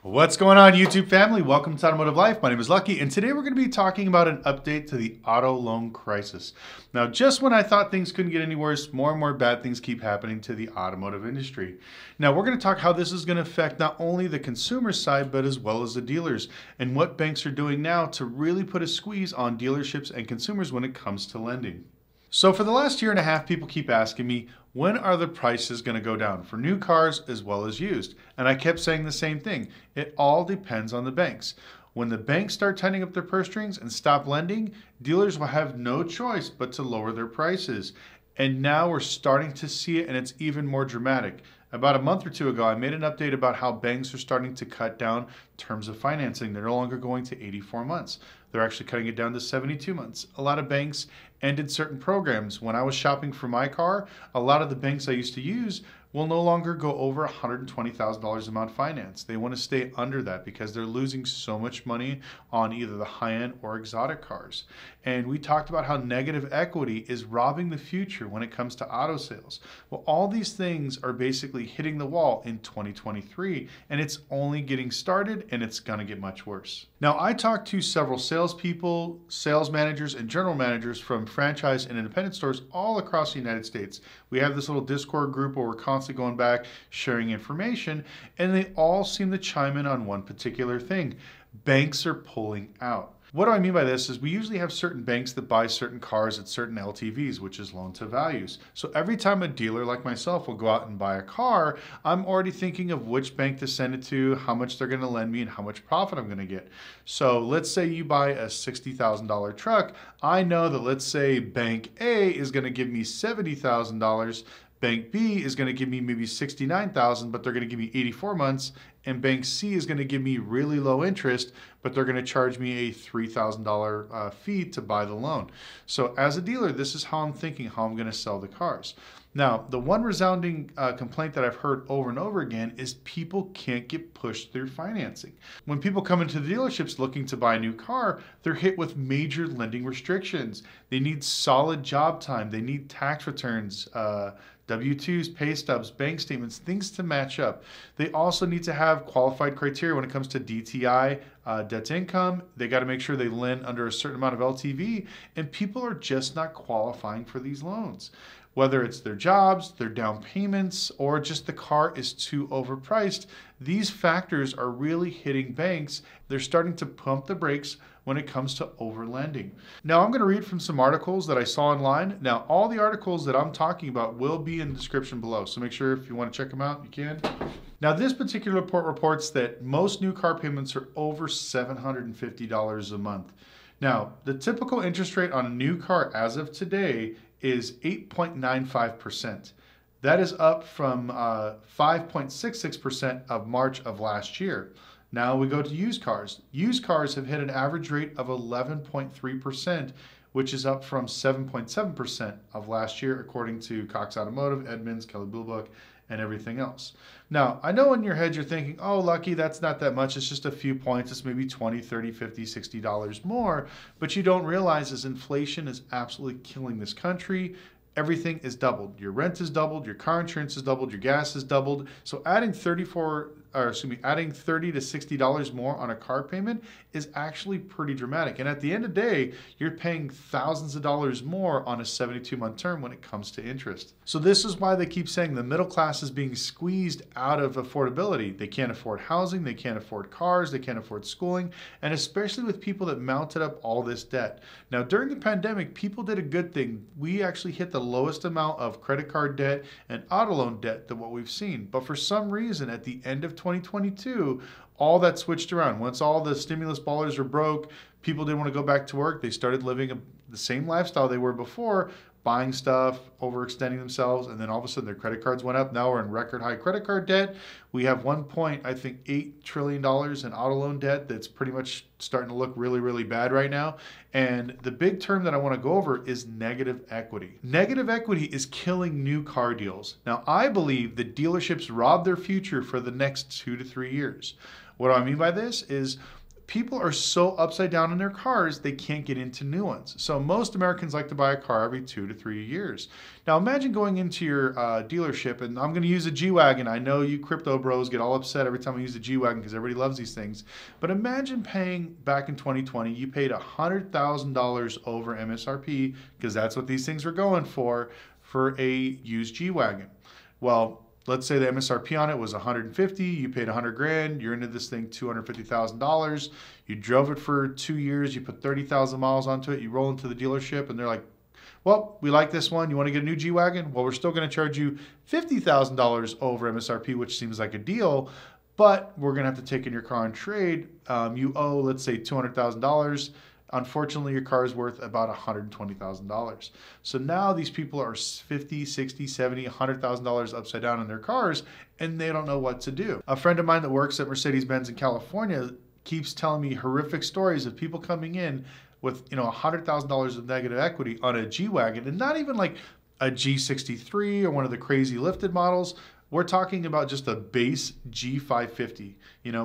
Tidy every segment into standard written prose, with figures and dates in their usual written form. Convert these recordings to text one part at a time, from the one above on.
What's going on, YouTube family? Welcome to Automotive Life. My name is Lucky, and today we're going to be talking about an update to the auto loan crisis. Now, just when I thought things couldn't get any worse, more and more bad things keep happening to the automotive industry. Now, we're going to talk how this is going to affect not only the consumer side, but as well as the dealers, and what banks are doing now to really put a squeeze on dealerships and consumers when it comes to lending. So for the last year and a half, people keep asking me, when are the prices going to go down for new cars as well as used? And I kept saying the same thing. It all depends on the banks. When the banks start tightening up their purse strings and stop lending, dealers will have no choice but to lower their prices. And now we're starting to see it, and it's even more dramatic. About a month or two ago, I made an update about how banks are starting to cut down terms of financing. They're no longer going to 84 months. They're actually cutting it down to 72 months. A lot of banks ended certain programs. When I was shopping for my car, a lot of the banks I used to use will no longer go over $120,000 a month finance. They want to stay under that because they're losing so much money on either the high-end or exotic cars. And we talked about how negative equity is robbing the future when it comes to auto sales. Well, all these things are basically hitting the wall in 2023, and it's only getting started, and it's going to get much worse. Now, I talked to several salespeople, sales managers, and general managers from franchise and independent stores all across the United States. We have this little Discord group where we're constantly going back, sharing information, and they all seem to chime in on one particular thing. Banks are pulling out. What do I mean by this is we usually have certain banks that buy certain cars at certain LTVs, which is loan to values. So every time a dealer like myself will go out and buy a car, I'm already thinking of which bank to send it to, how much they're going to lend me, and how much profit I'm going to get. So let's say you buy a $60,000 truck. I know that, let's say, Bank A is going to give me $70,000. Bank B is going to give me maybe $69,000, but they're going to give me 84 months. And Bank C is going to give me really low interest, but they're going to charge me a $3,000 fee to buy the loan. So as a dealer, this is how I'm thinking, how I'm going to sell the cars. Now, the one resounding complaint that I've heard over and over again is people can't get pushed through financing. When people come into the dealerships looking to buy a new car, they're hit with major lending restrictions. They need solid job time. They need tax returns, W-2s, pay stubs, bank statements, things to match up. They also need to have qualified criteria when it comes to DTI, debt to income. They got to make sure they lend under a certain amount of LTV, and people are just not qualifying for these loans. Whether it's their jobs, their down payments, or just the car is too overpriced, these factors are really hitting banks. They're starting to pump the brakes when it comes to overlending. Now, I'm going to read from some articles that I saw online. Now, all the articles that I'm talking about will be in the description below, so make sure if you want to check them out, you can. Now, this particular report reports that most new car payments are over $750 a month. Now, the typical interest rate on a new car as of today is 8.95%. That is up from 5.66% of March of last year. Now we go to used cars. Used cars have hit an average rate of 11.3%, which is up from 7.7% of last year, according to Cox Automotive, Edmunds, Kelley Blue Book, and everything else. Now, I know in your head you're thinking, oh, Lucky, that's not that much. It's just a few points. It's maybe $20, $30, $50, $60 more. But you don't realize is inflation is absolutely killing this country. Everything is doubled. Your rent is doubled, your car insurance is doubled, your gas is doubled. So adding $30 to $60 more on a car payment is actually pretty dramatic. And at the end of the day, you're paying thousands of dollars more on a 72-month term when it comes to interest. So this is why they keep saying the middle class is being squeezed out of affordability. They can't afford housing, they can't afford cars, they can't afford schooling, and especially with people that mounted up all this debt. Now, during the pandemic, people did a good thing. We actually hit the lowest amount of credit card debt and auto loan debt than what we've seen. But for some reason, at the end of 2022, all that switched around. Once all the stimulus dollars were broke, people didn't want to go back to work. They started living the same lifestyle they were before, buying stuff, overextending themselves, and then all of a sudden their credit cards went up. Now we're in record high credit card debt. We have $1.8 trillion in auto loan debt that's pretty much starting to look really, really bad right now. And the big term that I want to go over is negative equity. Negative equity is killing new car deals. Now, I believe that dealerships rob their future for the next 2 to 3 years. What do I mean by this is people are so upside down in their cars, they can't get into new ones. So most Americans like to buy a car every 2 to 3 years. Now imagine going into your dealership, and I'm going to use a G-Wagon. I know you crypto bros get all upset every time I use the G-Wagon because everybody loves these things. But imagine paying back in 2020, you paid $100,000 over MSRP, because that's what these things were going for a used G-Wagon. Well, let's say the MSRP on it was 150, you paid 100 grand, you're into this thing $250,000. You drove it for 2 years, you put 30,000 miles onto it, you roll into the dealership and they're like, well, we like this one, you want to get a new G-Wagon? Well, we're still going to charge you $50,000 over MSRP, which seems like a deal, but we're going to have to take in your car on trade. You owe, let's say, $200,000. Unfortunately, your car is worth about $120,000. So now these people are $50, $60, $70, $100,000 upside down in their cars, and they don't know what to do. A friend of mine that works at Mercedes-Benz in California keeps telling me horrific stories of people coming in with, $100,000 of negative equity on a G-Wagon, and not even like a G63 or one of the crazy lifted models. We're talking about just a base G550,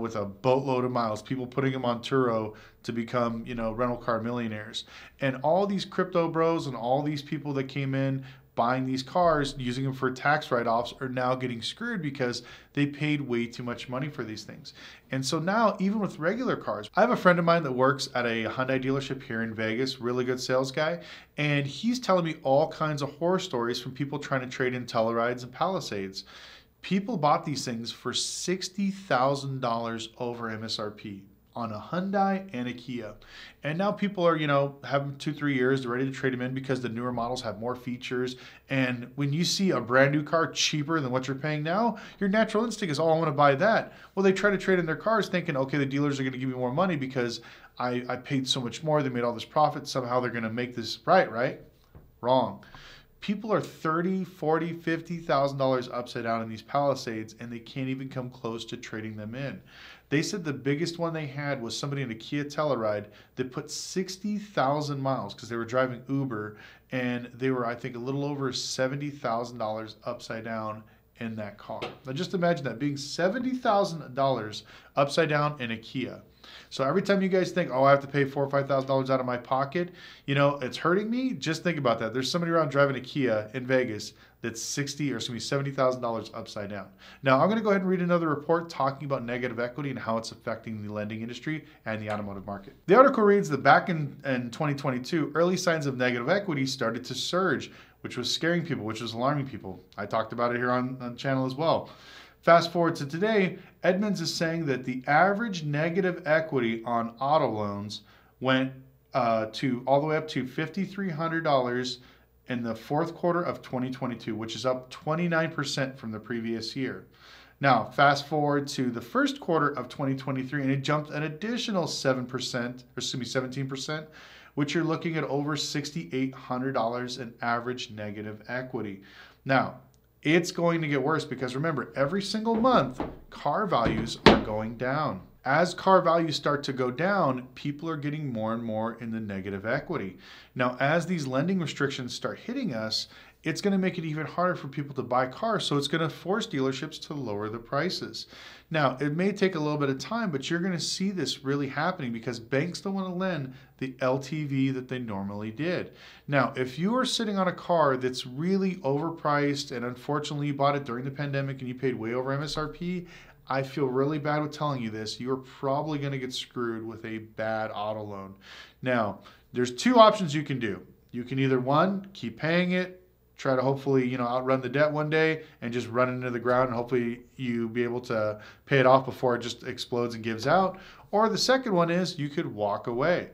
with a boatload of miles, people putting them on Turo to become, rental car millionaires. And all these crypto bros and all these people that came in buying these cars, using them for tax write-offs, are now getting screwed because they paid way too much money for these things. And so now, even with regular cars, I have a friend of mine that works at a Hyundai dealership here in Vegas, really good sales guy, and he's telling me all kinds of horror stories from people trying to trade in Tellurides and Palisades. People bought these things for $60,000 over MSRP on a Hyundai and a Kia. And now people are, having 2-3 years, they're ready to trade them in because the newer models have more features. And when you see a brand new car cheaper than what you're paying now, your natural instinct is, oh, I want to buy that. Well, they try to trade in their cars thinking, okay, the dealers are going to give me more money because I paid so much more, they made all this profit, somehow they're going to make this right? Wrong. People are $30,000, $40,000, $50,000 upside down in these Palisades, and they can't even come close to trading them in. They said the biggest one they had was somebody in a Kia Telluride that put 60,000 miles because they were driving Uber, and they were, I think, a little over $70,000 upside down in that car. Now just imagine that, being $70,000 upside down in a Kia. So every time you guys think, oh, I have to pay $4,000 or $5,000 out of my pocket, it's hurting me, just think about that. There's somebody around driving a Kia in Vegas that's $70,000 upside down. Now, I'm going to go ahead and read another report talking about negative equity and how it's affecting the lending industry and the automotive market. The article reads that back in 2022, early signs of negative equity started to surge, which was scaring people, which was alarming people. I talked about it here on the channel as well. Fast forward to today, Edmunds is saying that the average negative equity on auto loans went to all the way up to $5,300 in the fourth quarter of 2022, which is up 29% from the previous year. Now, fast forward to the first quarter of 2023, and it jumped an additional 17%, which you're looking at over $6,800 in average negative equity. Now, it's going to get worse because remember, every single month, car values are going down. As car values start to go down, people are getting more and more in the negative equity. Now, as these lending restrictions start hitting us, it's going to make it even harder for people to buy cars, so it's going to force dealerships to lower the prices. Now, it may take a little bit of time, but you're going to see this really happening because banks don't want to lend the LTV that they normally did. Now, if you are sitting on a car that's really overpriced and unfortunately you bought it during the pandemic and you paid way over MSRP, I feel really bad with telling you this. You're probably going to get screwed with a bad auto loan. Now, there's two options you can do. You can either, one, keep paying it, try to hopefully, outrun the debt one day and just run into the ground and hopefully you be able to pay it off before it just explodes and gives out. Or the second one is you could walk away.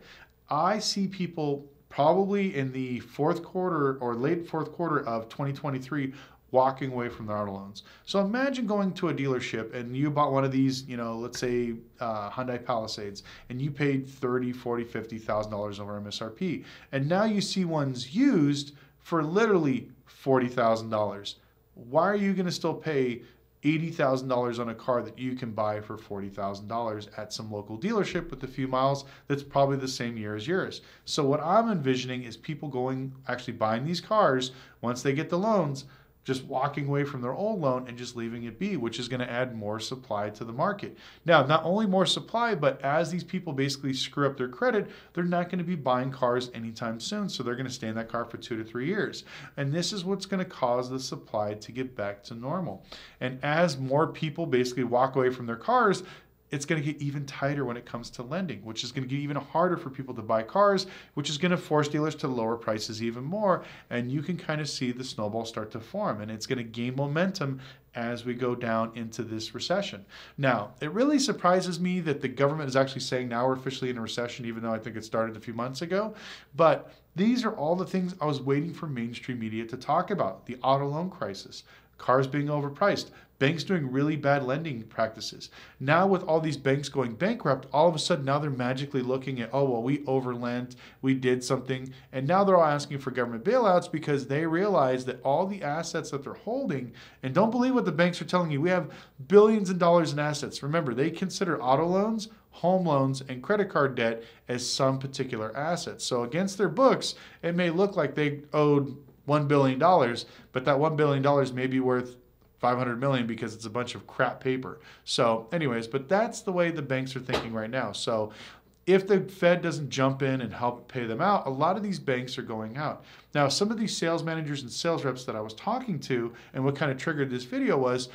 I see people probably in the fourth quarter or late fourth quarter of 2023 walking away from their auto loans. So imagine going to a dealership and you bought one of these, let's say Hyundai Palisades, and you paid $30,000, $40,000, $50,000 over MSRP. And now you see ones used for literally $40,000. Why are you going to still pay $80,000 on a car that you can buy for $40,000 at some local dealership with a few miles that's probably the same year as yours? So what I'm envisioning is people actually buying these cars once they get the loans, just walking away from their old loan and just leaving it be, which is going to add more supply to the market. Now, not only more supply, but as these people basically screw up their credit, they're not going to be buying cars anytime soon. So they're going to stay in that car for 2 to 3 years. And this is what's going to cause the supply to get back to normal. And as more people basically walk away from their cars, it's going to get even tighter when it comes to lending, which is going to get even harder for people to buy cars, which is going to force dealers to lower prices even more. And you can kind of see the snowball start to form, and it's going to gain momentum as we go down into this recession. Now, it really surprises me that the government is actually saying now we're officially in a recession, even though I think it started a few months ago. But these are all the things I was waiting for mainstream media to talk about. The auto loan crisis, cars being overpriced, banks doing really bad lending practices. Now with all these banks going bankrupt, all of a sudden now they're magically looking at, oh, well, we overlent, we did something. And now they're all asking for government bailouts because they realize that all the assets that they're holding, and don't believe what the banks are telling you, we have billions of dollars in assets. Remember, they consider auto loans, home loans, and credit card debt as some particular assets. So against their books, it may look like they owed $1 billion, but that $1 billion may be worth 500 million because it's a bunch of crap paper. So anyways, but that's the way the banks are thinking right now. So if the Fed doesn't jump in and help pay them out, a lot of these banks are going out. Now, some of these sales managers and sales reps that I was talking to, and what kind of triggered this video was,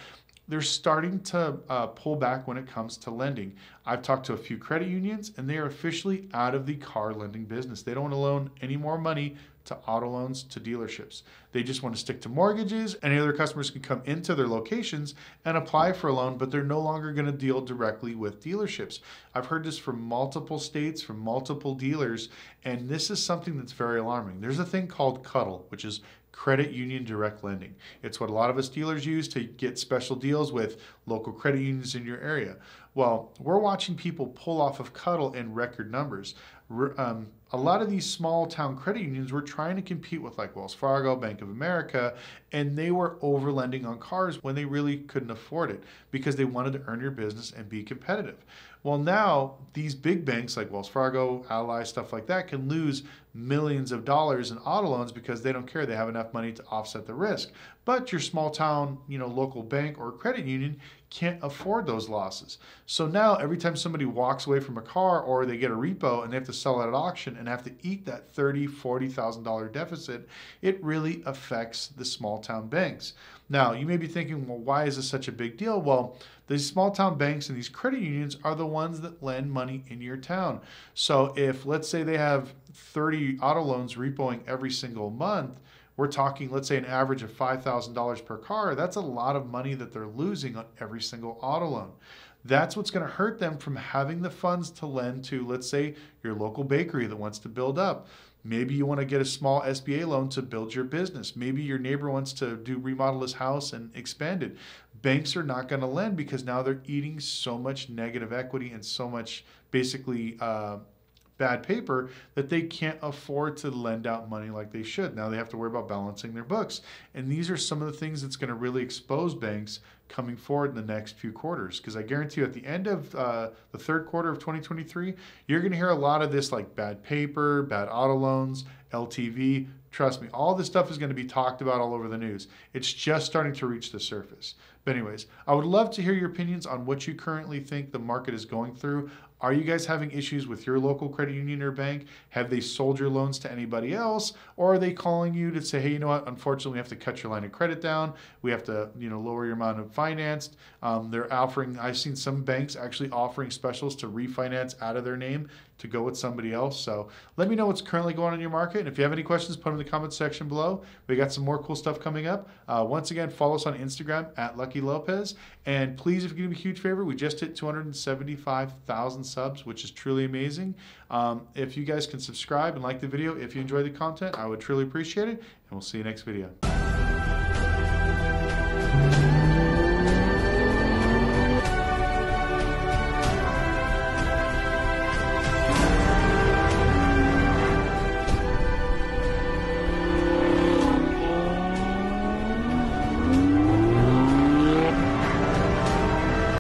they're starting to pull back when it comes to lending. I've talked to a few credit unions, and they are officially out of the car lending business. They don't want to loan any more money to auto loans to dealerships. They just want to stick to mortgages, and other customers can come into their locations and apply for a loan, but they're no longer going to deal directly with dealerships. I've heard this from multiple states, from multiple dealers, and this is something that's very alarming. There's a thing called CUDL, which is credit union direct lending. It's what a lot of us dealers use to get special deals with local credit unions in your area. Well, we're watching people pull off of CUDL in record numbers. A lot of these small town credit unions were trying to compete with like Wells Fargo, Bank of America, and they were overlending on cars when they really couldn't afford it because they wanted to earn your business and be competitive. Well, now these big banks like Wells Fargo, Ally, stuff like that can lose millions of dollars in auto loans because they don't care. They have enough money to offset the risk. But your small town, local bank or credit union can't afford those losses. So now every time somebody walks away from a car or they get a repo and they have to sell it at auction and have to eat that $30,000, $40,000 deficit, it really affects the small town banks. Now, you may be thinking, well, why is this such a big deal? Well, these small town banks and these credit unions are the ones that lend money in your town. So if, let's say they have 30 auto loans repoing every single month, we're talking, let's say, an average of $5,000 per car. That's a lot of money that they're losing on every single auto loan. That's what's going to hurt them from having the funds to lend to, let's say, your local bakery that wants to build up. Maybe you want to get a small SBA loan to build your business. Maybe your neighbor wants to remodel his house and expand it. Banks are not going to lend because now they're eating so much negative equity and so much basically bad paper that they can't afford to lend out money like they should. Now they have to worry about balancing their books. And these are some of the things that's going to really expose banks coming forward in the next few quarters. Because I guarantee you at the end of the third quarter of 2023, you're going to hear a lot of this like bad paper, bad auto loans, LTV. Trust me, all this stuff is going to be talked about all over the news. It's just starting to reach the surface. But anyways, I would love to hear your opinions on what you currently think the market is going through. Are you guys having issues with your local credit union or bank? Have they sold your loans to anybody else? Or are they calling you to say, hey, you know what, unfortunately, we have to cut your line of credit down. We have to, lower your amount of financed. They're offering, I've seen some banks actually offering specials to refinance out of their name to go with somebody else. So let me know what's currently going on in your market. And if you have any questions, put them in the comments section below. We got some more cool stuff coming up. Once again, follow us on Instagram at Lucky Lopez. And please, if you can do me a huge favor, we just hit 275,000 subs, which is truly amazing. If you guys can subscribe and like the video, if you enjoy the content, I would truly appreciate it. And we'll see you next video.